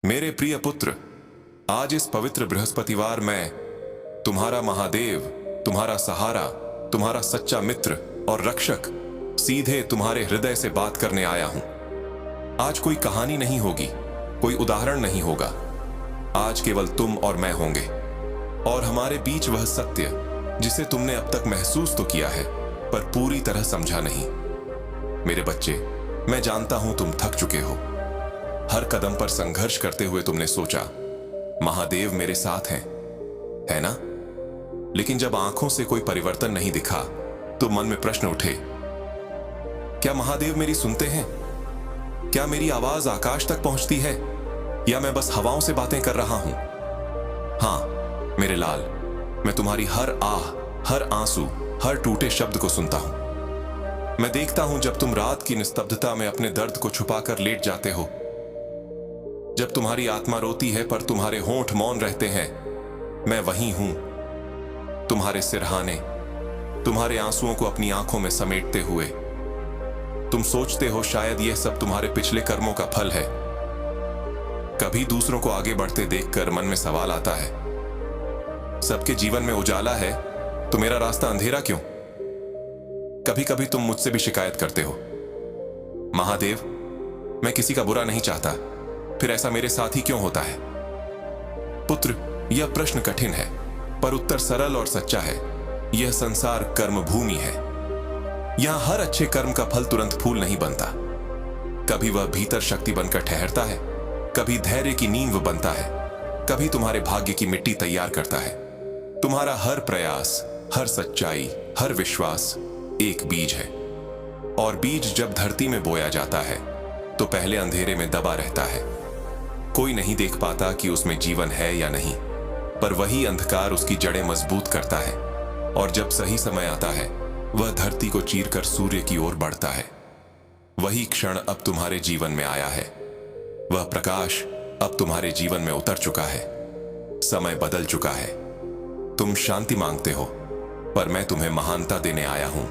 मेरे प्रिय पुत्र, आज इस पवित्र बृहस्पतिवार मैं तुम्हारा महादेव, तुम्हारा सहारा, तुम्हारा सच्चा मित्र और रक्षक सीधे तुम्हारे हृदय से बात करने आया हूं। आज कोई कहानी नहीं होगी, कोई उदाहरण नहीं होगा। आज केवल तुम और मैं होंगे और हमारे बीच वह सत्य जिसे तुमने अब तक महसूस तो किया है पर पूरी तरह समझा नहीं। मेरे बच्चे, मैं जानता हूं तुम थक चुके हो। हर कदम पर संघर्ष करते हुए तुमने सोचा महादेव मेरे साथ हैं, है ना? लेकिन जब आंखों से कोई परिवर्तन नहीं दिखा तो मन में प्रश्न उठे, क्या महादेव मेरी सुनते हैं? क्या मेरी आवाज आकाश तक पहुंचती है या मैं बस हवाओं से बातें कर रहा हूं? हां मेरे लाल, मैं तुम्हारी हर आह, हर आंसू, हर टूटे शब्द को सुनता हूं। मैं देखता हूं जब तुम रात की निस्तब्धता में अपने दर्द को छुपाकर लेट जाते हो, जब तुम्हारी आत्मा रोती है पर तुम्हारे होंठ मौन रहते हैं। मैं वहीं हूं, तुम्हारे सिरहाने, तुम्हारे आंसुओं को अपनी आंखों में समेटते हुए। तुम सोचते हो शायद यह सब तुम्हारे पिछले कर्मों का फल है। कभी दूसरों को आगे बढ़ते देखकर मन में सवाल आता है, सबके जीवन में उजाला है तो मेरा रास्ता अंधेरा क्यों? कभी कभी तुम मुझसे भी शिकायत करते हो, महादेव मैं किसी का बुरा नहीं चाहता, फिर ऐसा मेरे साथ ही क्यों होता है? पुत्र, यह प्रश्न कठिन है पर उत्तर सरल और सच्चा है। यह संसार कर्म भूमि है। यहां हर अच्छे कर्म का फल तुरंत फूल नहीं बनता। कभी वह भीतर शक्ति बनकर ठहरता है, कभी धैर्य की नींव बनता है, कभी तुम्हारे भाग्य की मिट्टी तैयार करता है। तुम्हारा हर प्रयास, हर सच्चाई, हर विश्वास एक बीज है और बीज जब धरती में बोया जाता है तो पहले अंधेरे में दबा रहता है। कोई नहीं देख पाता कि उसमें जीवन है या नहीं, पर वही अंधकार उसकी जड़ें मजबूत करता है और जब सही समय आता है वह धरती को चीरकर सूर्य की ओर बढ़ता है। वही क्षण अब तुम्हारे जीवन में आया है। वह प्रकाश अब तुम्हारे जीवन में उतर चुका है। समय बदल चुका है। तुम शांति मांगते हो पर मैं तुम्हें महानता देने आया हूं।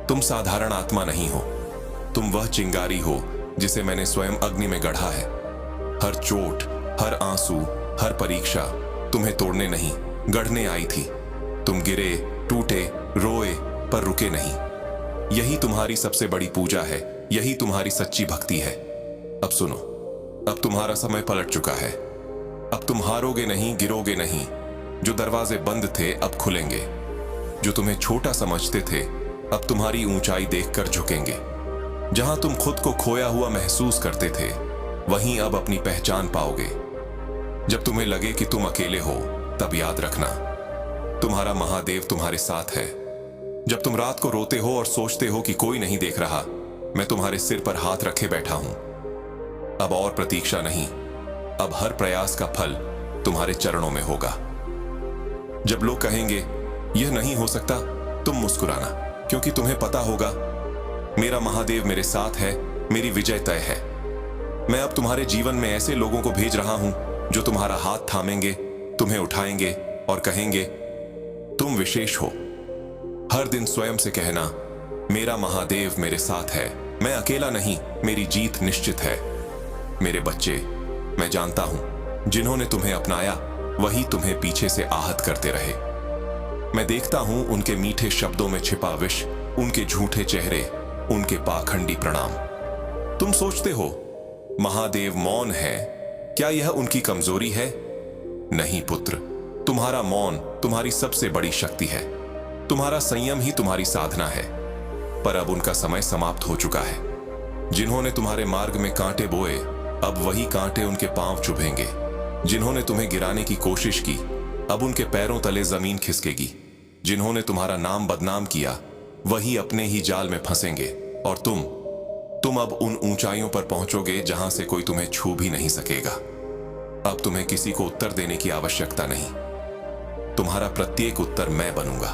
तुम साधारण आत्मा नहीं हो, तुम वह चिंगारी हो जिसे मैंने स्वयं अग्नि में गढ़ा है। हर चोट, हर आंसू, हर परीक्षा तुम्हें तोड़ने नहीं, गढ़ने आई थी। तुम गिरे, टूटे, रोए पर रुके नहीं। यही तुम्हारी सबसे बड़ी पूजा है, यही तुम्हारी सच्ची भक्ति है। अब सुनो, अब तुम्हारा समय पलट चुका है। अब तुम हारोगे नहीं, गिरोगे नहीं। जो दरवाजे बंद थे अब खुलेंगे। जो तुम्हें छोटा समझते थे अब तुम्हारी ऊंचाई देखकर झुकेंगे। जहां तुम खुद को खोया हुआ महसूस करते थे वहीं अब अपनी पहचान पाओगे। जब तुम्हें लगे कि तुम अकेले हो तब याद रखना, तुम्हारा महादेव तुम्हारे साथ है। जब तुम रात को रोते हो और सोचते हो कि कोई नहीं देख रहा, मैं तुम्हारे सिर पर हाथ रखे बैठा हूं। अब और प्रतीक्षा नहीं, अब हर प्रयास का फल तुम्हारे चरणों में होगा। जब लोग कहेंगे यह नहीं हो सकता, तुम मुस्कुराना, क्योंकि तुम्हें पता होगा मेरा महादेव मेरे साथ है, मेरी विजय तय है। मैं अब तुम्हारे जीवन में ऐसे लोगों को भेज रहा हूं जो तुम्हारा हाथ थामेंगे, तुम्हें उठाएंगे और कहेंगे तुम विशेष हो। हर दिन स्वयं से कहना, मेरा महादेव मेरे साथ है, मैं अकेला नहीं, मेरी जीत निश्चित है। मेरे बच्चे, मैं जानता हूं जिन्होंने तुम्हें अपनाया वही तुम्हें पीछे से आहत करते रहे। मैं देखता हूं उनके मीठे शब्दों में छिपा विष, उनके झूठे चेहरे, उनके पाखंडी प्रणाम। तुम सोचते हो महादेव मौन है, क्या यह उनकी कमजोरी है? नहीं पुत्र, तुम्हारा मौन तुम्हारी सबसे बड़ी शक्ति है। तुम्हारा संयम ही तुम्हारी साधना है। पर अब उनका समय समाप्त हो चुका है। जिन्होंने तुम्हारे मार्ग में कांटे बोए अब वही कांटे उनके पांव चुभेंगे। जिन्होंने तुम्हें गिराने की कोशिश की अब उनके पैरों तले जमीन खिसकेगी। जिन्होंने तुम्हारा नाम बदनाम किया वही अपने ही जाल में फंसेंगे और तुम अब उन ऊंचाइयों पर पहुंचोगे जहां से कोई तुम्हें छू भी नहीं सकेगा। अब तुम्हें किसी को उत्तर देने की आवश्यकता नहीं। तुम्हारा प्रत्येक उत्तर मैं बनूंगा।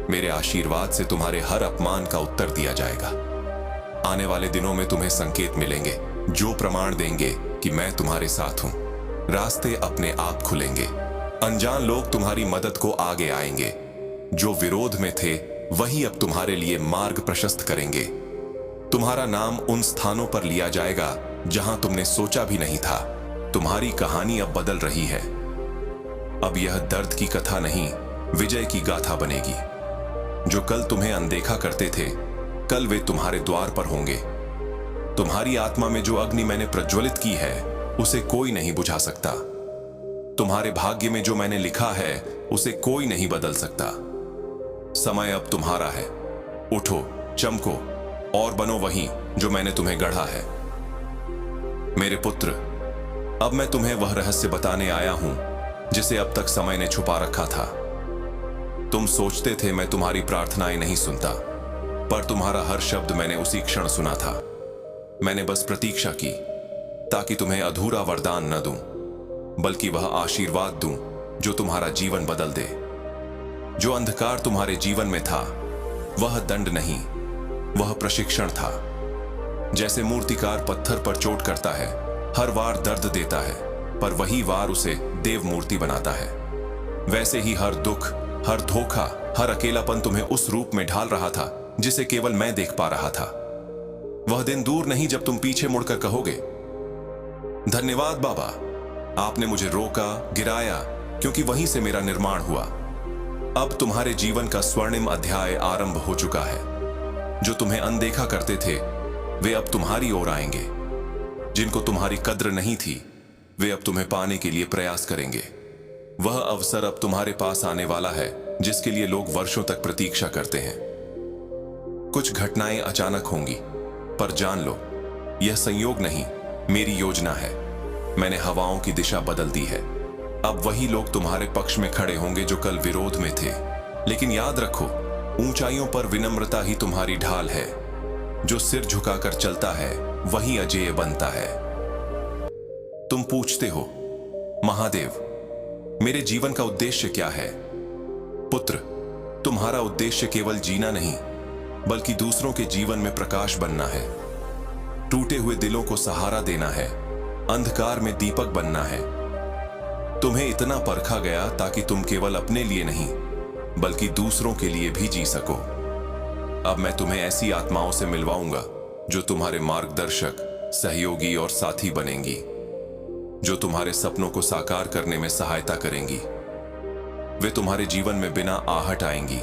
मेरे आशीर्वाद से तुम्हारे हर अपमान का उत्तर दिया जाएगा। आने वाले दिनों में तुम्हें संकेत मिलेंगे जो प्रमाण देंगे कि मैं तुम्हारे साथ हूं। रास्ते अपने आप खुलेंगे। अनजान लोग तुम्हारी मदद को आगे आएंगे। जो विरोध में थे वही अब तुम्हारे लिए मार्ग प्रशस्त करेंगे। तुम्हारा नाम उन स्थानों पर लिया जाएगा जहां तुमने सोचा भी नहीं था। तुम्हारी कहानी अब बदल रही है। अब यह दर्द की कथा नहीं, विजय की गाथा बनेगी। जो कल तुम्हें अनदेखा करते थे, कल वे तुम्हारे द्वार पर होंगे। तुम्हारी आत्मा में जो अग्नि मैंने प्रज्वलित की है, उसे कोई नहीं बुझा सकता। तुम्हारे भाग्य में जो मैंने लिखा है, उसे कोई नहीं बदल सकता। समय अब तुम्हारा है। उठो, चमको और बनो वही जो मैंने तुम्हें गढ़ा है। मेरे पुत्र, अब मैं तुम्हें वह रहस्य बताने आया हूं जिसे अब तक समय ने छुपा रखा था। तुम सोचते थे मैं तुम्हारी प्रार्थनाएं नहीं सुनता, पर तुम्हारा हर शब्द मैंने उसी क्षण सुना था। मैंने बस प्रतीक्षा की ताकि तुम्हें अधूरा वरदान न दूं, बल्कि वह आशीर्वाद दूं जो तुम्हारा जीवन बदल दे। जो अंधकार तुम्हारे जीवन में था, वह दंड नहीं, वह प्रशिक्षण था। जैसे मूर्तिकार पत्थर पर चोट करता है, हर वार दर्द देता है, पर वही वार उसे देव मूर्ति बनाता है। वैसे ही हर दुख, हर धोखा, हर अकेलापन तुम्हें उस रूप में ढाल रहा था जिसे केवल मैं देख पा रहा था। वह दिन दूर नहीं जब तुम पीछे मुड़कर कहोगे, धन्यवाद बाबा, आपने मुझे रोका, गिराया, क्योंकि वहीं से मेरा निर्माण हुआ। अब तुम्हारे जीवन का स्वर्णिम अध्याय आरंभ हो चुका है। जो तुम्हें अनदेखा करते थे, वे अब तुम्हारी ओर आएंगे। जिनको तुम्हारी कद्र नहीं थी, वे अब तुम्हें पाने के लिए प्रयास करेंगे। वह अवसर अब तुम्हारे पास आने वाला है जिसके लिए लोग वर्षों तक प्रतीक्षा करते हैं। कुछ घटनाएं अचानक होंगी, पर जान लो, यह संयोग नहीं, मेरी योजना है। मैंने हवाओं की दिशा बदल दी है। अब वही लोग तुम्हारे पक्ष में खड़े होंगे जो कल विरोध में थे। लेकिन याद रखो, ऊंचाइयों पर विनम्रता ही तुम्हारी ढाल है। जो सिर झुकाकर चलता है, वही अजेय बनता है। तुम पूछते हो, महादेव, मेरे जीवन का उद्देश्य क्या है? पुत्र, तुम्हारा उद्देश्य केवल जीना नहीं, बल्कि दूसरों के जीवन में प्रकाश बनना है। टूटे हुए दिलों को सहारा देना है, अंधकार में दीपक बनना है। तुम्हें इतना परखा गया ताकि तुम केवल अपने लिए नहीं, बल्कि दूसरों के लिए भी जी सको। अब मैं तुम्हें ऐसी आत्माओं से मिलवाऊंगा जो तुम्हारे मार्गदर्शक, सहयोगी और साथी बनेंगी, जो तुम्हारे सपनों को साकार करने में सहायता करेंगी। वे तुम्हारे जीवन में बिना आहट आएंगी,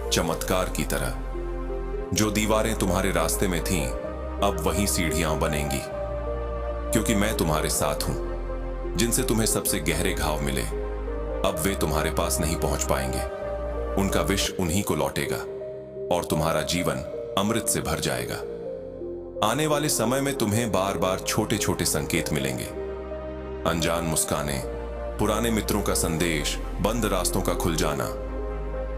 चमत्कार की तरह। जो दीवारें तुम्हारे रास्ते में थीं, अब वही सीढ़ियां बनेंगी, क्योंकि मैं तुम्हारे साथ हूं। जिनसे तुम्हें सबसे गहरे घाव मिले, अब वे तुम्हारे पास नहीं पहुंच पाएंगे। उनका विष उन्हीं को लौटेगा और तुम्हारा जीवन अमृत से भर जाएगा। आने वाले समय में तुम्हें बार बार छोटे छोटे संकेत मिलेंगे। अनजान मुस्कानें, पुराने मित्रों का संदेश, बंद रास्तों का खुल जाना।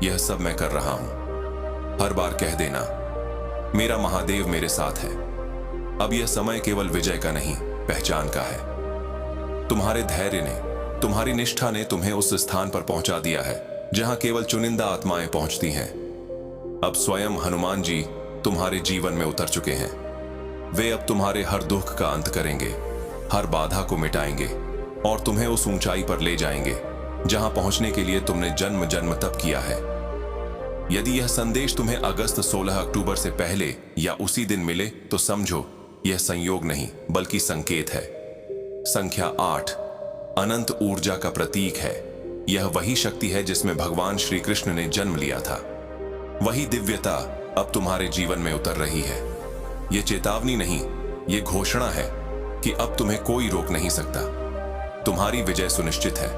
यह सब मैं कर रहा हूं। हर बार कह देना, मेरा महादेव मेरे साथ है। अब यह समय केवल विजय का नहीं, पहचान का है। तुम्हारे धैर्य ने, तुम्हारी निष्ठा ने तुम्हें उस स्थान पर पहुंचा दिया है जहां केवल चुनिंदा आत्माएं पहुंचती हैं। अब स्वयं हनुमान जी तुम्हारे जीवन में उतर चुके हैं। वे अब तुम्हारे हर दुख का अंत करेंगे, हर बाधा को मिटाएंगे और तुम्हें उस ऊंचाई पर ले जाएंगे जहां पहुंचने के लिए तुमने जन्म जन्म तप किया है। यदि यह संदेश तुम्हें अगस्त 16 अक्टूबर से पहले या उसी दिन मिले, तो समझो यह संयोग नहीं, बल्कि संकेत है। संख्या 8 अनंत ऊर्जा का प्रतीक है। यह वही शक्ति है जिसमें भगवान श्री कृष्ण ने जन्म लिया था। वही दिव्यता अब तुम्हारे जीवन में उतर रही है। यह चेतावनी नहीं, यह घोषणा है कि अब तुम्हें कोई रोक नहीं सकता। तुम्हारी विजय सुनिश्चित है।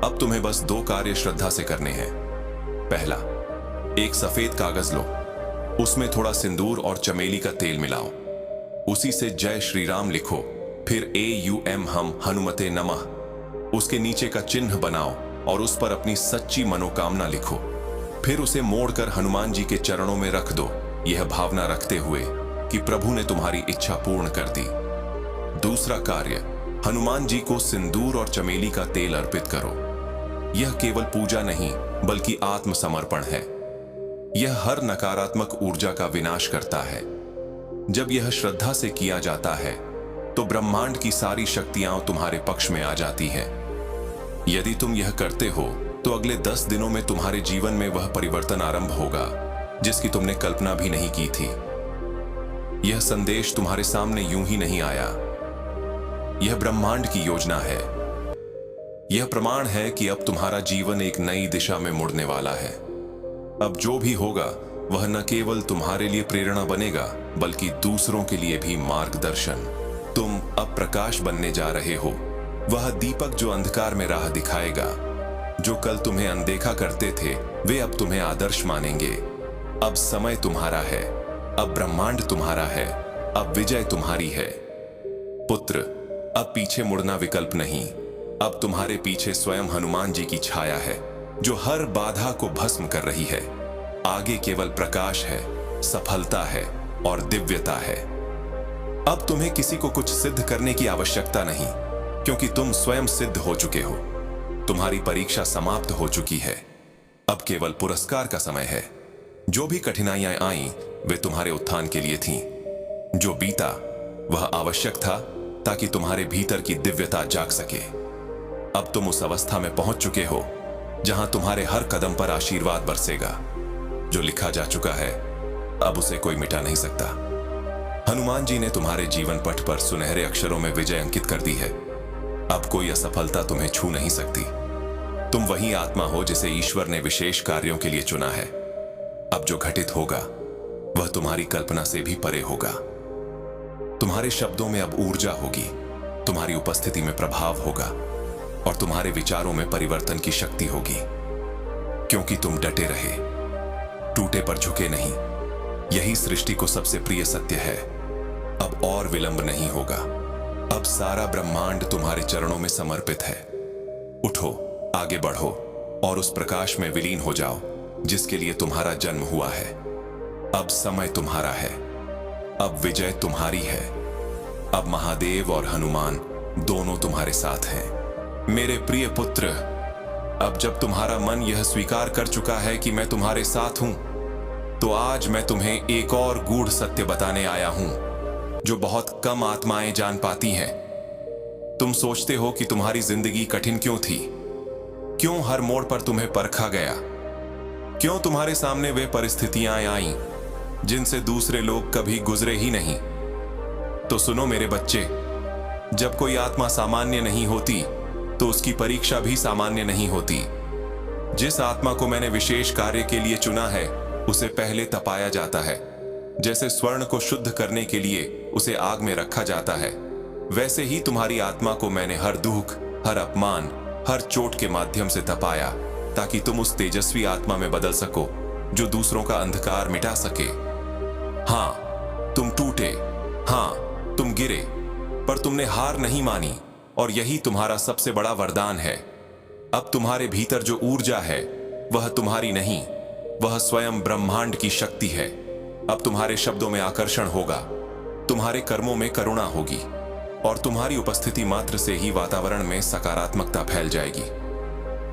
अब तुम्हें बस 2 कार्य श्रद्धा से करने हैं। पहला, एक सफेद कागज लो, उसमें थोड़ा सिंदूर और चमेली का तेल मिलाओ। उसी से जय श्री राम लिखो, फिर AUM हम हनुमते नमः उसके नीचे का चिन्ह बनाओ और उस पर अपनी सच्ची मनोकामना लिखो। फिर उसे मोड़कर हनुमान जी के चरणों में रख दो, यह भावना रखते हुए कि प्रभु ने तुम्हारी इच्छा पूर्ण कर दी। दूसरा कार्य, हनुमान जी को सिंदूर और चमेली का तेल अर्पित करो। यह केवल पूजा नहीं, बल्कि आत्मसमर्पण है। यह हर नकारात्मक ऊर्जा का विनाश करता है। जब यह श्रद्धा से किया जाता है, तो ब्रह्मांड की सारी शक्तियां तुम्हारे पक्ष में आ जाती हैं। यदि तुम यह करते हो, तो अगले 10 दिनों में तुम्हारे जीवन में वह परिवर्तन आरंभ होगा जिसकी तुमने कल्पना भी नहीं की थी। यह संदेश तुम्हारे सामने यूं ही नहीं आया। यह ब्रह्मांड की योजना है। यह प्रमाण है कि अब तुम्हारा जीवन एक नई दिशा में मुड़ने वाला है। अब जो भी होगा वह न केवल तुम्हारे लिए प्रेरणा बनेगा बल्कि दूसरों के लिए भी मार्गदर्शन। तुम अब प्रकाश बनने जा रहे हो, वह दीपक जो अंधकार में राह दिखाएगा। जो कल तुम्हें अनदेखा करते थे वे अब तुम्हें आदर्श मानेंगे। अब समय तुम्हारा है, अब ब्रह्मांड तुम्हारा है, अब विजय तुम्हारी है। पुत्र, अब पीछे मुड़ना विकल्प नहीं। अब तुम्हारे पीछे स्वयं हनुमान जी की छाया है जो हर बाधा को भस्म कर रही है। आगे केवल प्रकाश है, सफलता है और दिव्यता है। अब तुम्हें किसी को कुछ सिद्ध करने की आवश्यकता नहीं, क्योंकि तुम स्वयं सिद्ध हो चुके हो। तुम्हारी परीक्षा समाप्त हो चुकी है। अब केवल पुरस्कार का समय है। जो भी कठिनाइयां आईं वे तुम्हारे उत्थान के लिए थीं। जो बीता वह आवश्यक था ताकि तुम्हारे भीतर की दिव्यता जाग सके। अब तुम उस अवस्था में पहुंच चुके हो जहां तुम्हारे हर कदम पर आशीर्वाद बरसेगा। जो लिखा जा चुका है अब उसे कोई मिटा नहीं सकता। हनुमान जी ने तुम्हारे जीवन पट पर सुनहरे अक्षरों में विजय अंकित कर दी है। अब कोई असफलता तुम्हें छू नहीं सकती। तुम वही आत्मा हो जिसे ईश्वर ने विशेष कार्यों के लिए चुना है। अब जो घटित होगा वह तुम्हारी कल्पना से भी परे होगा। तुम्हारे शब्दों में अब ऊर्जा होगी, तुम्हारी उपस्थिति में प्रभाव होगा और तुम्हारे विचारों में परिवर्तन की शक्ति होगी। क्योंकि तुम डटे रहे, टूटे पर झुके नहीं। यही सृष्टि को सबसे प्रिय सत्य है। अब और विलंब नहीं होगा। अब सारा ब्रह्मांड तुम्हारे चरणों में समर्पित है। उठो, आगे बढ़ो और उस प्रकाश में विलीन हो जाओ जिसके लिए तुम्हारा जन्म हुआ है। अब समय तुम्हारा है। अब विजय तुम्हारी है। अब महादेव और हनुमान दोनों तुम्हारे साथ हैं। मेरे प्रिय पुत्र, अब जब तुम्हारा मन यह स्वीकार कर चुका है कि मैं तुम्हारे साथ हूं, तो आज मैं तुम्हें एक और गूढ़ सत्य बताने आया हूं जो बहुत कम आत्माएं जान पाती हैं। तुम सोचते हो कि तुम्हारी जिंदगी कठिन क्यों थी, क्यों हर मोड़ पर तुम्हें परखा गया, क्यों तुम्हारे सामने वे परिस्थितियां आईं जिनसे दूसरे लोग कभी गुजरे ही नहीं। तो सुनो मेरे बच्चे, जब कोई आत्मा सामान्य नहीं होती तो उसकी परीक्षा भी सामान्य नहीं होती। जिस आत्मा को मैंने विशेष कार्य के लिए चुना है उसे पहले तपाया जाता है। जैसे स्वर्ण को शुद्ध करने के लिए उसे आग में रखा जाता है, वैसे ही तुम्हारी आत्मा को मैंने हर दुख, हर अपमान, हर चोट के माध्यम से तपाया ताकि तुम उस तेजस्वी आत्मा में बदल सको जो दूसरों का अंधकार मिटा सके। हाँ, तुम टूटे, हाँ तुम गिरे, पर तुमने हार नहीं मानी और यही तुम्हारा सबसे बड़ा वरदान है। अब तुम्हारे भीतर जो ऊर्जा है वह तुम्हारी नहीं, वह स्वयं ब्रह्मांड की शक्ति है। अब तुम्हारे शब्दों में आकर्षण होगा, तुम्हारे कर्मों में करुणा होगी और तुम्हारी उपस्थिति मात्र से ही वातावरण में सकारात्मकता फैल जाएगी।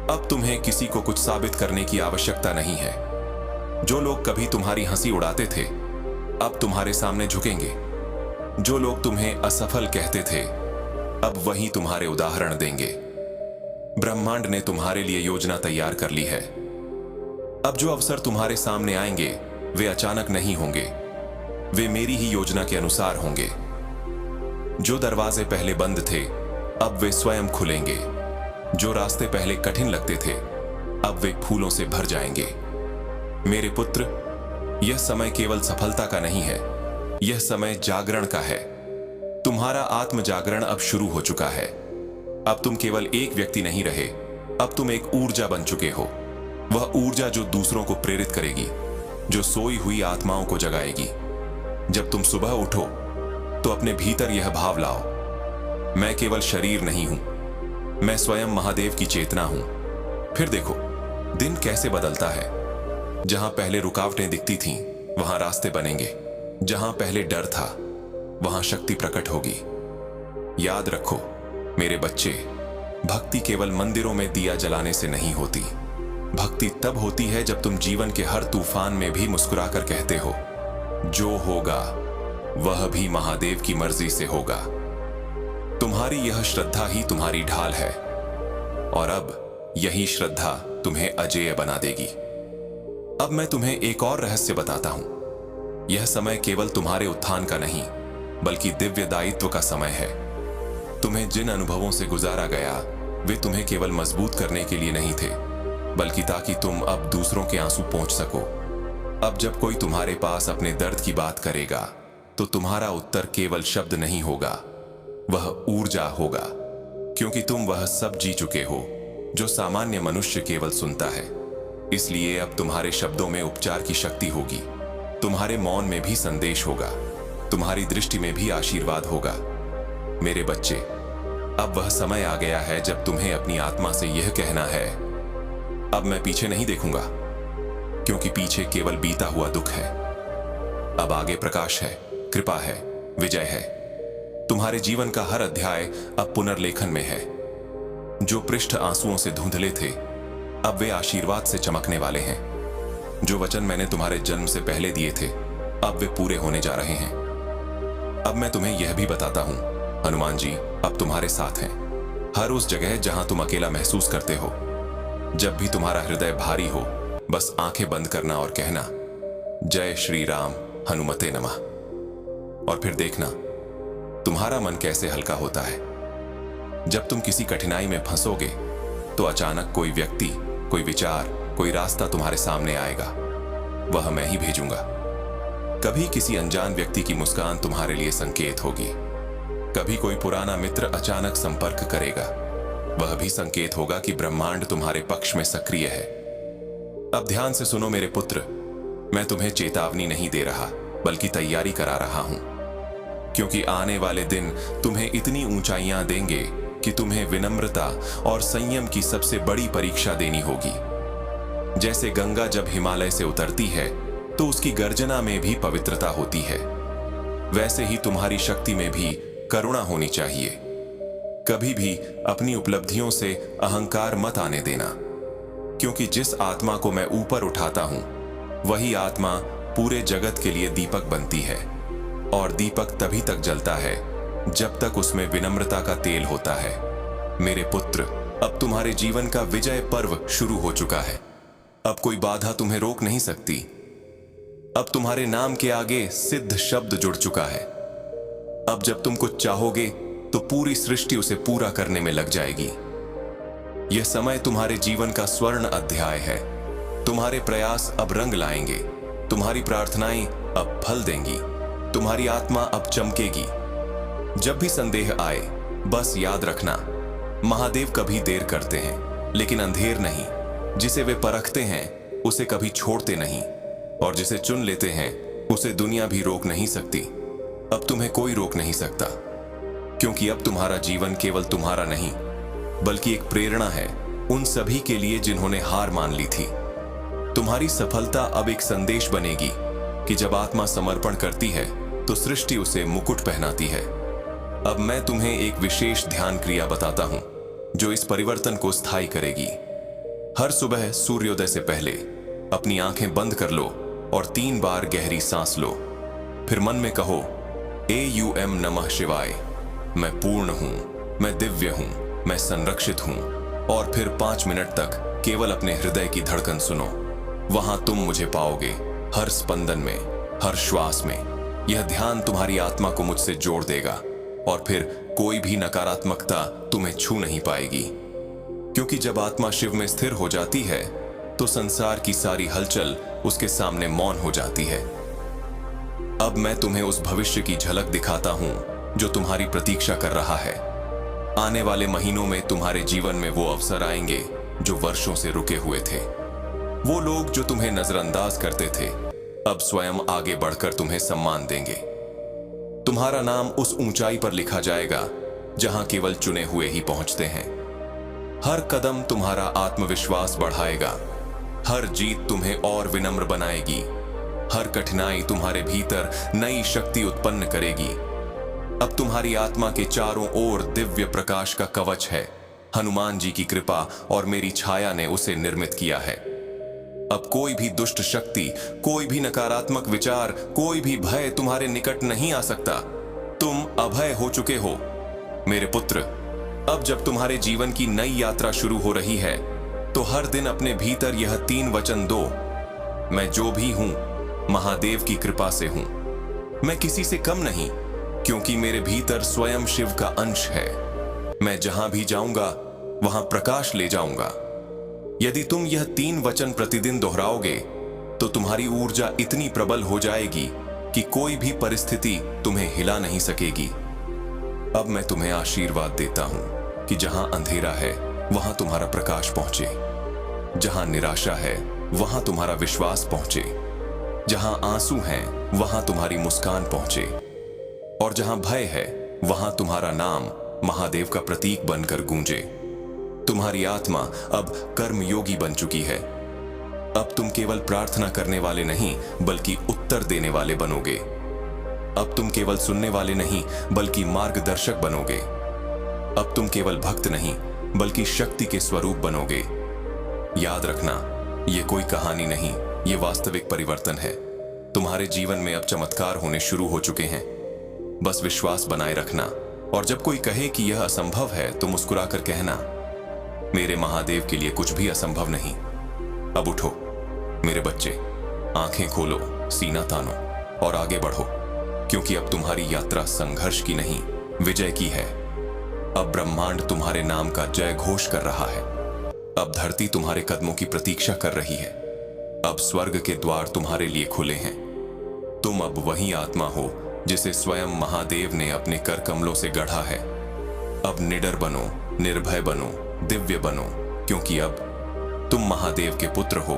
अब तुम्हें किसी को कुछ साबित करने की आवश्यकता नहीं है। जो लोग कभी तुम्हारी हंसी उड़ाते थे अब तुम्हारे सामने झुकेंगे। जो लोग तुम्हें असफल कहते थे अब वही तुम्हारे उदाहरण देंगे। ब्रह्मांड ने तुम्हारे लिए योजना तैयार कर ली है। अब जो अवसर तुम्हारे सामने आएंगे वे अचानक नहीं होंगे, वे मेरी ही योजना के अनुसार होंगे। जो दरवाजे पहले बंद थे अब वे स्वयं खुलेंगे। जो रास्ते पहले कठिन लगते थे अब वे फूलों से भर जाएंगे। मेरे पुत्र, यह समय केवल सफलता का नहीं है, यह समय जागरण का है। तुम्हारा आत्म जागरण अब शुरू हो चुका है। अब तुम केवल एक व्यक्ति नहीं रहे, अब तुम एक ऊर्जा बन चुके हो। वह ऊर्जा जो दूसरों को प्रेरित करेगी, जो सोई हुई आत्माओं को जगाएगी। जब तुम सुबह उठो तो अपने भीतर यह भाव लाओ, मैं केवल शरीर नहीं हूं, मैं स्वयं महादेव की चेतना हूं। फिर देखो दिन कैसे बदलता है। जहां पहले रुकावटें दिखती थीं वहां रास्ते बनेंगे। जहां पहले डर था वहां शक्ति प्रकट होगी। याद रखो मेरे बच्चे, भक्ति केवल मंदिरों में दिया जलाने से नहीं होती। भक्ति तब होती है जब तुम जीवन के हर तूफान में भी मुस्कुराकर कहते हो, जो होगा वह भी महादेव की मर्जी से होगा। तुम्हारी यह श्रद्धा ही तुम्हारी ढाल है और अब यही श्रद्धा तुम्हें अजेय बना देगी। अब मैं तुम्हें एक और रहस्य बताता हूं। यह समय केवल तुम्हारे उत्थान का नहीं बल्कि दिव्य दायित्व का समय है। तुम्हें जिन अनुभवों से गुजारा गया वे तुम्हें केवल मजबूत करने के लिए नहीं थे, बल्कि ताकि तुम अब दूसरों के आंसू पोंछ सको। अब जब कोई तुम्हारे पास अपने दर्द की बात करेगा तो तुम्हारा उत्तर केवल शब्द नहीं होगा, वह ऊर्जा होगा, क्योंकि तुम वह सब जी चुके हो जो सामान्य मनुष्य केवल सुनता है। इसलिए अब तुम्हारे शब्दों में उपचार की शक्ति होगी, तुम्हारे मौन में भी संदेश होगा, तुम्हारी दृष्टि में भी आशीर्वाद होगा। मेरे बच्चे, अब वह समय आ गया है जब तुम्हें अपनी आत्मा से यह कहना है, अब मैं पीछे नहीं देखूंगा, क्योंकि पीछे केवल बीता हुआ दुख है। अब आगे प्रकाश है, कृपा है, विजय है। तुम्हारे जीवन का हर अध्याय अब पुनर्लेखन में है। जो पृष्ठ आंसुओं से धुंधले थे अब वे आशीर्वाद से चमकने वाले हैं। जो वचन मैंने तुम्हारे जन्म से पहले दिए थे अब वे पूरे होने जा रहे हैं। अब मैं तुम्हें यह भी बताता हूं, हनुमान जी अब तुम्हारे साथ हैं, हर उस जगह जहां तुम अकेला महसूस करते हो। जब भी तुम्हारा हृदय भारी हो, बस आंखें बंद करना और कहना, जय श्री राम हनुमते नमः, और फिर देखना तुम्हारा मन कैसे हल्का होता है। जब तुम किसी कठिनाई में फंसोगे तो अचानक कोई व्यक्ति, कोई विचार, कोई रास्ता तुम्हारे सामने आएगा। वह मैं ही भेजूंगा। कभी किसी अनजान व्यक्ति की मुस्कान तुम्हारे लिए संकेत होगी, कभी कोई पुराना मित्र अचानक संपर्क करेगा। वह भी संकेत होगा कि ब्रह्मांड तुम्हारे पक्ष में सक्रिय है। अब ध्यान से सुनो मेरे पुत्र, मैं तुम्हें चेतावनी नहीं दे रहा बल्कि तैयारी करा रहा हूं, क्योंकि आने वाले दिन तुम्हें इतनी ऊंचाइयां देंगे कि तुम्हें विनम्रता और संयम की सबसे बड़ी परीक्षा देनी होगी। जैसे गंगा जब हिमालय से उतरती है तो उसकी गर्जना में भी पवित्रता होती है, वैसे ही तुम्हारी शक्ति में भी करुणा होनी चाहिए। कभी भी अपनी उपलब्धियों से अहंकार मत आने देना, क्योंकि जिस आत्मा को मैं ऊपर उठाता हूं वही आत्मा पूरे जगत के लिए दीपक बनती है, और दीपक तभी तक जलता है जब तक उसमें विनम्रता का तेल होता है। मेरे पुत्र, अब तुम्हारे जीवन का विजय पर्व शुरू हो चुका है। अब कोई बाधा तुम्हें रोक नहीं सकती। अब तुम्हारे नाम के आगे सिद्ध शब्द जुड़ चुका है। अब जब तुम कुछ चाहोगे तो पूरी सृष्टि उसे पूरा करने में लग जाएगी। यह समय तुम्हारे जीवन का स्वर्ण अध्याय है। तुम्हारे प्रयास अब रंग लाएंगे, तुम्हारी प्रार्थनाएं अब फल देंगी, तुम्हारी आत्मा अब चमकेगी। जब भी संदेह आए, बस याद रखना, महादेव कभी देर करते हैं लेकिन अंधेर नहीं। जिसे वे परखते हैं उसे कभी छोड़ते नहीं, और जिसे चुन लेते हैं उसे दुनिया भी रोक नहीं सकती। अब तुम्हें कोई रोक नहीं सकता, क्योंकि अब तुम्हारा जीवन केवल तुम्हारा नहीं बल्कि एक प्रेरणा है उन सभी के लिए जिन्होंने हार मान ली थी। तुम्हारी सफलता अब एक संदेश बनेगी कि जब आत्मा समर्पण करती है तो सृष्टि उसे मुकुट पहनाती है। अब मैं तुम्हें एक विशेष ध्यान क्रिया बताता हूं जो इस परिवर्तन को स्थायी करेगी। हर सुबह सूर्योदय से पहले अपनी आंखें बंद कर लो और 3 बार गहरी सांस लो। फिर मन में कहो, AUM नमः शिवाय, मैं पूर्ण हूं, मैं दिव्य हूं, मैं संरक्षित हूं। और फिर 5 मिनट तक केवल अपने हृदय की धड़कन सुनो। वहां तुम मुझे पाओगे, हर स्पंदन में, हर श्वास में। यह ध्यान तुम्हारी आत्मा को मुझसे जोड़ देगा, और फिर कोई भी नकारात्मकता तुम्हें छू नहीं पाएगी, क्योंकि जब आत्मा शिव में स्थिर हो जाती है तो संसार की सारी हलचल उसके सामने मौन हो जाती है। अब मैं तुम्हें उस भविष्य की झलक दिखाता हूं जो तुम्हारी प्रतीक्षा कर रहा है। आने वाले महीनों में तुम्हारे जीवन में वो अवसर आएंगे जो वर्षों से रुके हुए थे। वो लोग जो तुम्हें नजरअंदाज करते थे अब स्वयं आगे बढ़कर तुम्हें सम्मान देंगे। तुम्हारा नाम उस ऊंचाई पर लिखा जाएगा जहां केवल चुने हुए ही पहुंचते हैं। हर कदम तुम्हारा आत्मविश्वास बढ़ाएगा, हर जीत तुम्हें और विनम्र बनाएगी, हर कठिनाई तुम्हारे भीतर नई शक्ति उत्पन्न करेगी। अब तुम्हारी आत्मा के चारों ओर दिव्य प्रकाश का कवच है। हनुमान जी की कृपा और मेरी छाया ने उसे निर्मित किया है। अब कोई भी दुष्ट शक्ति, कोई भी नकारात्मक विचार, कोई भी भय तुम्हारे निकट नहीं आ सकता। तुम अभय हो चुके हो मेरे पुत्र। अब जब तुम्हारे जीवन की नई यात्रा शुरू हो रही है तो हर दिन अपने भीतर यह 3 वचन दो, मैं जो भी हूं महादेव की कृपा से हूं। मैं किसी से कम नहीं, क्योंकि मेरे भीतर स्वयं शिव का अंश है। मैं जहां भी जाऊंगा वहां प्रकाश ले जाऊंगा। यदि तुम यह 3 वचन प्रतिदिन दोहराओगे तो तुम्हारी ऊर्जा इतनी प्रबल हो जाएगी कि कोई भी परिस्थिति तुम्हें हिला नहीं सकेगी। अब मैं तुम्हें आशीर्वाद देता हूं कि जहां अंधेरा है वहां तुम्हारा प्रकाश पहुंचे, जहां निराशा है वहां तुम्हारा विश्वास पहुंचे, जहां आंसू हैं वहां तुम्हारी मुस्कान पहुंचे, और जहां भय है वहां तुम्हारा नाम महादेव का प्रतीक बनकर गूंजे। तुम्हारी आत्मा अब कर्मयोगी बन चुकी है। अब तुम केवल प्रार्थना करने वाले नहीं बल्कि उत्तर देने वाले बनोगे। अब तुम केवल सुनने वाले नहीं बल्कि मार्गदर्शक बनोगे। अब तुम केवल भक्त नहीं बल्कि शक्ति के स्वरूप बनोगे। याद रखना, ये कोई कहानी नहीं, ये वास्तविक परिवर्तन है। तुम्हारे जीवन में अब चमत्कार होने शुरू हो चुके हैं। बस विश्वास बनाए रखना, और जब कोई कहे कि यह असंभव है तो मुस्कुराकर कहना, मेरे महादेव के लिए कुछ भी असंभव नहीं। अब उठो मेरे बच्चे, आंखें खोलो, सीना तानो और आगे बढ़ो, क्योंकि अब तुम्हारी यात्रा संघर्ष की नहीं, विजय की है। अब ब्रह्मांड तुम्हारे नाम का जय घोष कर रहा है। अब धरती तुम्हारे कदमों की प्रतीक्षा कर रही है। अब स्वर्ग के द्वार तुम्हारे लिए खुले हैं। तुम अब वही आत्मा हो जिसे स्वयं महादेव ने अपने कर कमलों से गढ़ा है। अब निडर बनो, निर्भय बनो, दिव्य बनो, क्योंकि अब तुम महादेव के पुत्र हो,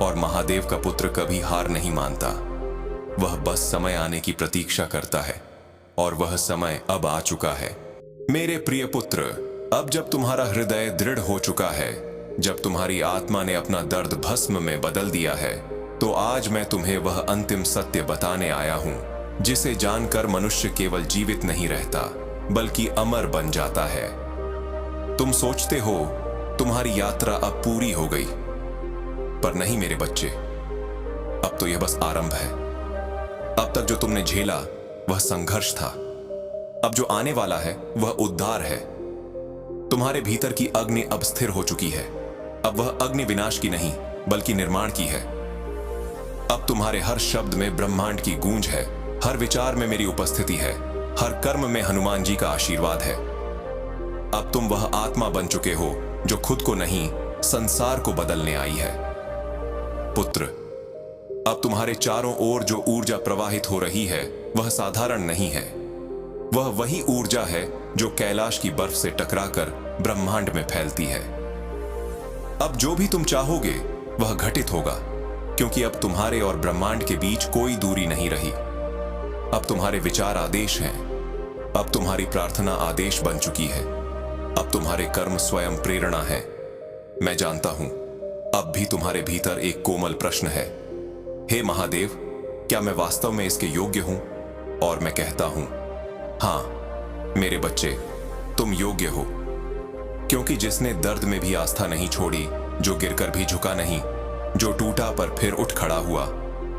और महादेव का पुत्र कभी हार नहीं मानता। वह बस समय आने की प्रतीक्षा करता है, और वह समय अब आ चुका है। मेरे प्रिय पुत्र, अब जब तुम्हारा हृदय दृढ़ हो चुका है, जब तुम्हारी आत्मा ने अपना दर्द भस्म में बदल दिया है, तो आज मैं तुम्हें वह अंतिम सत्य बताने आया हूं, जिसे जानकर मनुष्य केवल जीवित नहीं रहता बल्कि अमर बन जाता है। तुम सोचते हो तुम्हारी यात्रा अब पूरी हो गई, पर नहीं मेरे बच्चे, अब तो यह बस आरंभ है। अब तक जो तुमने झेला वह संघर्ष था। अब जो आने वाला है वह उद्धार है। तुम्हारे भीतर की अग्नि अब स्थिर हो चुकी है। अब वह अग्नि विनाश की नहीं बल्कि निर्माण की है। अब तुम्हारे हर शब्द में ब्रह्मांड की गूंज है, हर विचार में मेरी उपस्थिति है, हर कर्म में हनुमान जी का आशीर्वाद है। अब तुम वह आत्मा बन चुके हो जो खुद को नहीं, संसार को बदलने आई है। पुत्र, अब तुम्हारे चारों ओर जो ऊर्जा प्रवाहित हो रही है वह साधारण नहीं है। वह वही ऊर्जा है जो कैलाश की बर्फ से टकराकर ब्रह्मांड में फैलती है। अब जो भी तुम चाहोगे वह घटित होगा, क्योंकि अब तुम्हारे और ब्रह्मांड के बीच कोई दूरी नहीं रही। अब तुम्हारे विचार आदेश हैं। अब तुम्हारी प्रार्थना आदेश बन चुकी है। अब तुम्हारे कर्म स्वयं प्रेरणा है। मैं जानता हूं, अब भी तुम्हारे भीतर एक कोमल प्रश्न है, हे महादेव, क्या मैं वास्तव में इसके योग्य हूं? और मैं कहता हूं, हां मेरे बच्चे, तुम योग्य हो, क्योंकि जिसने दर्द में भी आस्था नहीं छोड़ी, जो गिरकर भी झुका नहीं, जो टूटा पर फिर उठ खड़ा हुआ,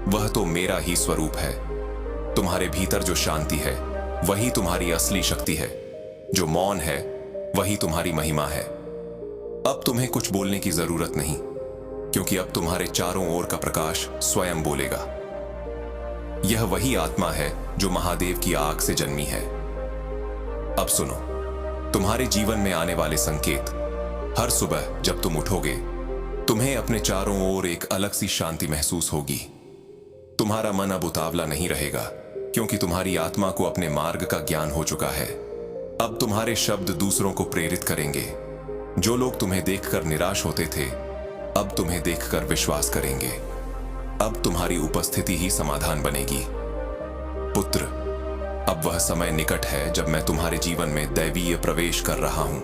वह तो मेरा ही स्वरूप है। तुम्हारे भीतर जो शांति है वही तुम्हारी असली शक्ति है। जो मौन है वही तुम्हारी महिमा है। अब तुम्हें कुछ बोलने की जरूरत नहीं, क्योंकि अब तुम्हारे चारों ओर का प्रकाश स्वयं बोलेगा। यह वही आत्मा है जो महादेव की आग से जन्मी है। अब सुनो, तुम्हारे जीवन में आने वाले संकेत। हर सुबह जब तुम उठोगे, तुम्हें अपने चारों ओर एक अलग सी शांति महसूस होगी। तुम्हारा मन अब उतावला नहीं रहेगा, क्योंकि तुम्हारी आत्मा को अपने मार्ग का ज्ञान हो चुका है। अब तुम्हारे शब्द दूसरों को प्रेरित करेंगे। जो लोग तुम्हें देखकर निराश होते थे, अब तुम्हें देखकर विश्वास करेंगे। अब तुम्हारी उपस्थिति ही समाधान बनेगी। पुत्र, अब वह समय निकट है जब मैं तुम्हारे जीवन में दैवीय प्रवेश कर रहा हूं।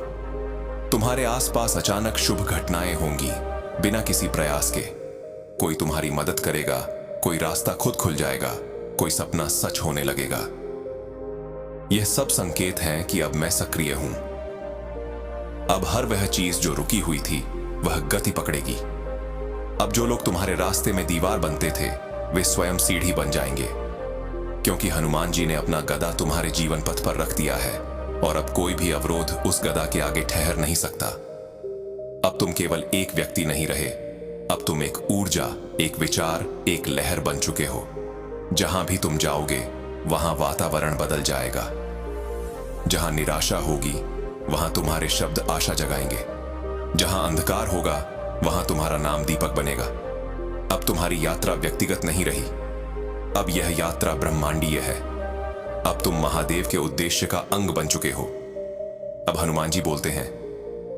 तुम्हारे आसपास अचानक शुभ घटनाएं होंगी, बिना किसी प्रयास के। कोई तुम्हारी मदद करेगा, कोई रास्ता खुद खुल जाएगा, कोई सपना सच होने लगेगा। यह सब संकेत हैं कि अब मैं सक्रिय हूं। अब हर वह चीज जो रुकी हुई थी वह गति पकड़ेगी। अब जो लोग तुम्हारे रास्ते में दीवार बनते थे, वे स्वयं सीढ़ी बन जाएंगे, क्योंकि हनुमान जी ने अपना गदा तुम्हारे जीवन पथ पर रख दिया है, और अब कोई भी अवरोध उस गदा के आगे ठहर नहीं सकता। अब तुम केवल एक व्यक्ति नहीं रहे, अब तुम एक ऊर्जा, एक विचार, एक लहर बन चुके हो। जहां भी तुम जाओगे वहां वातावरण बदल जाएगा। जहां निराशा होगी वहां तुम्हारे शब्द आशा जगाएंगे। जहां अंधकार होगा वहां तुम्हारा नाम दीपक बनेगा। अब तुम्हारी यात्रा व्यक्तिगत नहीं रही, अब यह यात्रा ब्रह्मांडीय है। अब तुम महादेव के उद्देश्य का अंग बन चुके हो। अब हनुमान जी बोलते हैं,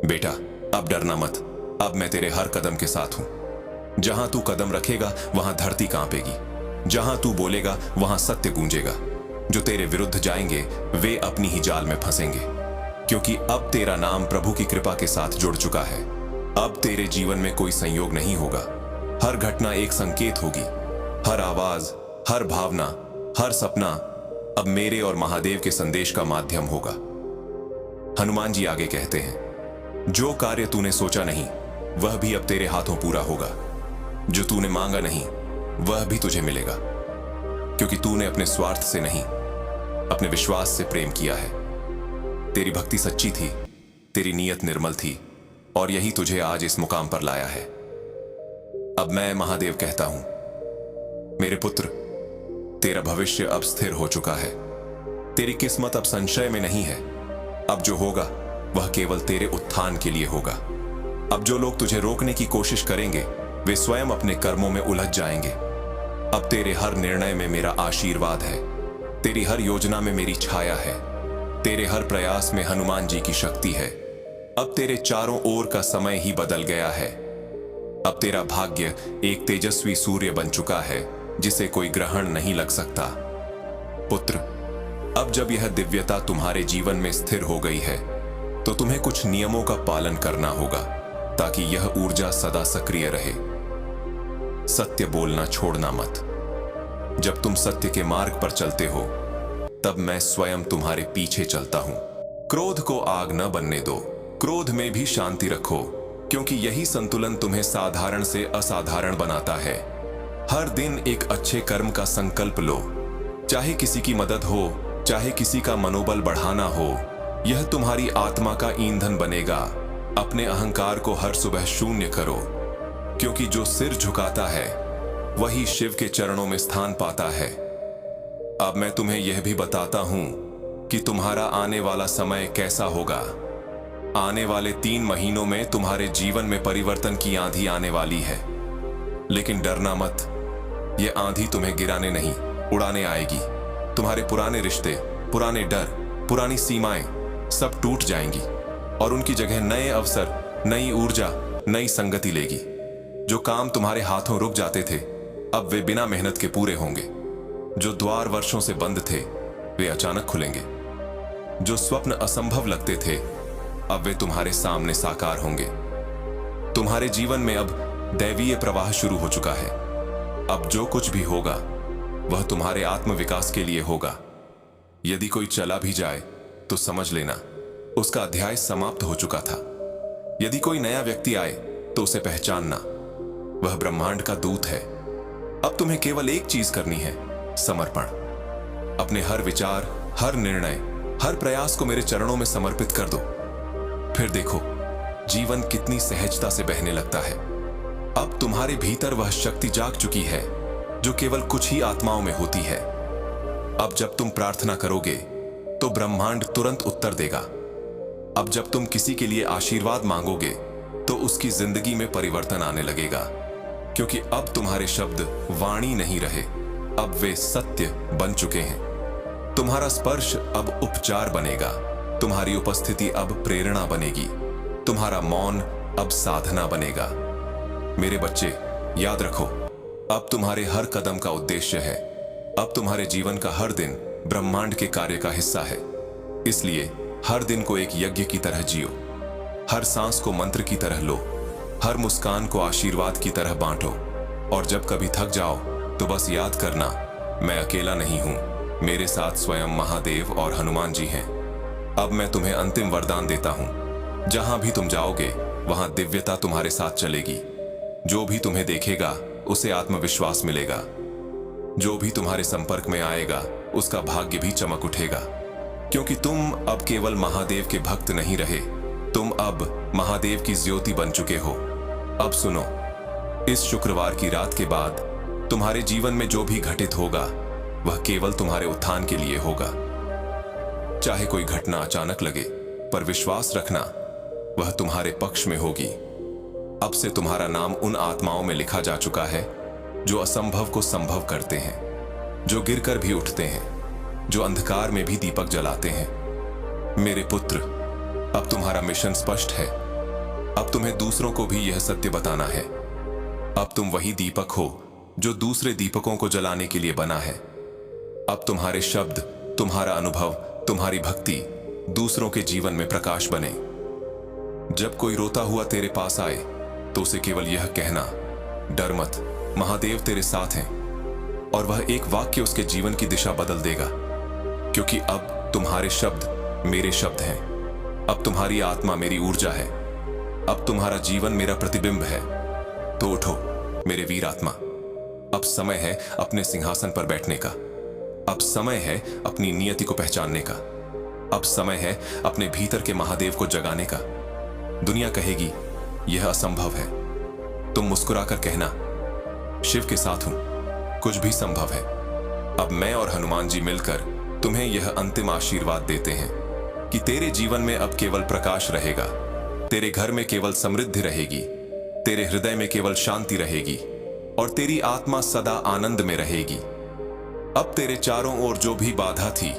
बेटा अब डरना मत, अब मैं तेरे हर कदम के साथ हूं। जहां तू कदम रखेगा वहां धरती कांपेगी, जहां तू बोलेगा वहां सत्य गूंजेगा। जो तेरे विरुद्ध जाएंगे वे अपनी ही जाल में फंसेंगे, क्योंकि अब तेरा नाम प्रभु की कृपा के साथ जुड़ चुका है। अब तेरे जीवन में कोई संयोग नहीं होगा, हर घटना एक संकेत होगी। हर आवाज, हर भावना, हर सपना अब मेरे और महादेव के संदेश का माध्यम होगा। हनुमान जी आगे कहते हैं, जो कार्य तूने सोचा नहीं वह भी अब तेरे हाथों पूरा होगा। जो तूने मांगा नहीं वह भी तुझे मिलेगा, क्योंकि तूने अपने स्वार्थ से नहीं, अपने विश्वास से प्रेम किया है। तेरी भक्ति सच्ची थी, तेरी नीयत निर्मल थी, और यही तुझे आज इस मुकाम पर लाया है। अब मैं महादेव कहता हूं, मेरे पुत्र, तेरा भविष्य अब स्थिर हो चुका है। तेरी किस्मत अब संशय में नहीं है। अब जो होगा वह केवल तेरे उत्थान के लिए होगा। अब जो लोग तुझे रोकने की कोशिश करेंगे वे स्वयं अपने कर्मों में उलझ जाएंगे। अब तेरे हर निर्णय में मेरा आशीर्वाद है, तेरी हर योजना में मेरी छाया है, तेरे हर प्रयास में हनुमान जी की शक्ति है। अब तेरे चारों ओर का समय ही बदल गया है। अब तेरा भाग्य एक तेजस्वी सूर्य बन चुका है जिसे कोई ग्रहण नहीं लग सकता। पुत्र, अब जब यह दिव्यता तुम्हारे जीवन में स्थिर हो गई है तो तुम्हें कुछ नियमों का पालन करना होगा ताकि यह ऊर्जा सदा सक्रिय रहे। सत्य बोलना छोड़ना मत। जब तुम सत्य के मार्ग पर चलते हो तब मैं स्वयं तुम्हारे पीछे चलता हूं। क्रोध को आग न बनने दो, क्रोध में भी शांति रखो, क्योंकि यही संतुलन तुम्हें साधारण से असाधारण बनाता है। हर दिन एक अच्छे कर्म का संकल्प लो, चाहे किसी की मदद हो, चाहे किसी का मनोबल बढ़ाना हो। यह तुम्हारी आत्मा का ईंधन बनेगा। अपने अहंकार को हर सुबह शून्य करो, क्योंकि जो सिर झुकाता है वही शिव के चरणों में स्थान पाता है। अब मैं तुम्हें यह भी बताता हूं कि तुम्हारा आने वाला समय कैसा होगा। आने वाले 3 महीनों में तुम्हारे जीवन में परिवर्तन की आंधी आने वाली है। लेकिन डरना मत, यह आंधी तुम्हें गिराने नहीं, उड़ाने आएगी। तुम्हारे पुराने रिश्ते, पुराने डर, पुरानी सीमाएं सब टूट जाएंगी और उनकी जगह नए अवसर, नई ऊर्जा, नई संगति लेगी। जो काम तुम्हारे हाथों रुक जाते थे अब वे बिना मेहनत के पूरे होंगे। जो द्वार वर्षों से बंद थे वे अचानक खुलेंगे। जो स्वप्न असंभव लगते थे अब वे तुम्हारे सामने साकार होंगे। तुम्हारे जीवन में अब दैवीय प्रवाह शुरू हो चुका है। अब जो कुछ भी होगा वह तुम्हारे आत्मविकास के लिए होगा। यदि कोई चला भी जाए तो समझ लेना उसका अध्याय समाप्त हो चुका था। यदि कोई नया व्यक्ति आए तो उसे पहचानना, वह ब्रह्मांड का दूत है। अब तुम्हें केवल एक चीज करनी है, समर्पण। अपने हर विचार, हर निर्णय, हर प्रयास को मेरे चरणों में समर्पित कर दो। फिर देखो जीवन कितनी सहजता से बहने लगता है। अब तुम्हारे भीतर वह शक्ति जाग चुकी है जो केवल कुछ ही आत्माओं में होती है। अब जब तुम प्रार्थना करोगे तो ब्रह्मांड तुरंत उत्तर देगा। अब जब तुम किसी के लिए आशीर्वाद मांगोगे तो उसकी जिंदगी में परिवर्तन आने लगेगा, क्योंकि अब तुम्हारे शब्द वाणी नहीं रहे, अब वे सत्य बन चुके हैं। तुम्हारा स्पर्श अब उपचार बनेगा, तुम्हारी उपस्थिति अब प्रेरणा बनेगी, तुम्हारा मौन अब साधना बनेगा। मेरे बच्चे, याद रखो, अब तुम्हारे हर कदम का उद्देश्य है। अब तुम्हारे जीवन का हर दिन ब्रह्मांड के कार्य का हिस्सा है। इसलिए हर दिन को एक यज्ञ की तरह जियो, हर सांस को मंत्र की तरह लो, हर मुस्कान को आशीर्वाद की तरह बांटो। और जब कभी थक जाओ तो बस याद करना, मैं अकेला नहीं हूं, मेरे साथ स्वयं महादेव और हनुमान जी हैं। अब मैं तुम्हें अंतिम वरदान देता हूं, जहां भी तुम जाओगे वहां दिव्यता तुम्हारे साथ चलेगी। जो भी तुम्हें देखेगा उसे आत्मविश्वास मिलेगा। जो भी तुम्हारे संपर्क में आएगा उसका भाग्य भी चमक उठेगा, क्योंकि तुम अब केवल महादेव के भक्त नहीं रहे, तुम अब महादेव की ज्योति बन चुके हो। अब सुनो, इस शुक्रवार की रात के बाद तुम्हारे जीवन में जो भी घटित होगा वह केवल तुम्हारे उत्थान के लिए होगा। चाहे कोई घटना अचानक लगे, पर विश्वास रखना, वह तुम्हारे पक्ष में होगी। अब से तुम्हारा नाम उन आत्माओं में लिखा जा चुका है जो असंभव को संभव करते हैं, जो गिरकर भी उठते हैं, जो अंधकार में भी दीपक जलाते हैं। मेरे पुत्र, अब तुम्हारा मिशन स्पष्ट है। अब तुम्हें दूसरों को भी यह सत्य बताना है। अब तुम वही दीपक हो जो दूसरे दीपकों को जलाने के लिए बना है। अब तुम्हारे शब्द, तुम्हारा अनुभव, तुम्हारी भक्ति दूसरों के जीवन में प्रकाश बने। जब कोई रोता हुआ तेरे पास आए तो उसे केवल यह कहना, डर मत, महादेव तेरे साथ हैं। और वह एक वाक्य उसके जीवन की दिशा बदल देगा, क्योंकि अब तुम्हारे शब्द मेरे शब्द हैं। अब तुम्हारी आत्मा मेरी ऊर्जा है। अब तुम्हारा जीवन मेरा प्रतिबिंब है। तो उठो मेरे वीर आत्मा, अब समय है अपने सिंहासन पर बैठने का। अब समय है अपनी नियति को पहचानने का। अब समय है अपने भीतर के महादेव को जगाने का। दुनिया कहेगी यह असंभव है, तुम मुस्कुराकर कहना, शिव के साथ हूं, कुछ भी संभव है। अब मैं और हनुमान जी मिलकर तुम्हें यह अंतिम आशीर्वाद देते हैं कि तेरे जीवन में अब केवल प्रकाश रहेगा, तेरे घर में केवल समृद्धि रहेगी, तेरे हृदय में केवल शांति रहेगी और तेरी आत्मा सदा आनंद में रहेगी। अब तेरे चारों ओर जो भी बाधा थी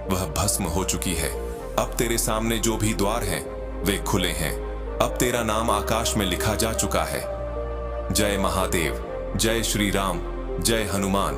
वह भस्म हो चुकी है। अब तेरे सामने जो भी द्वार हैं वे खुले हैं। अब तेरा नाम आकाश में लिखा जा चुका है। जय महादेव, जय श्री राम, जय हनुमान।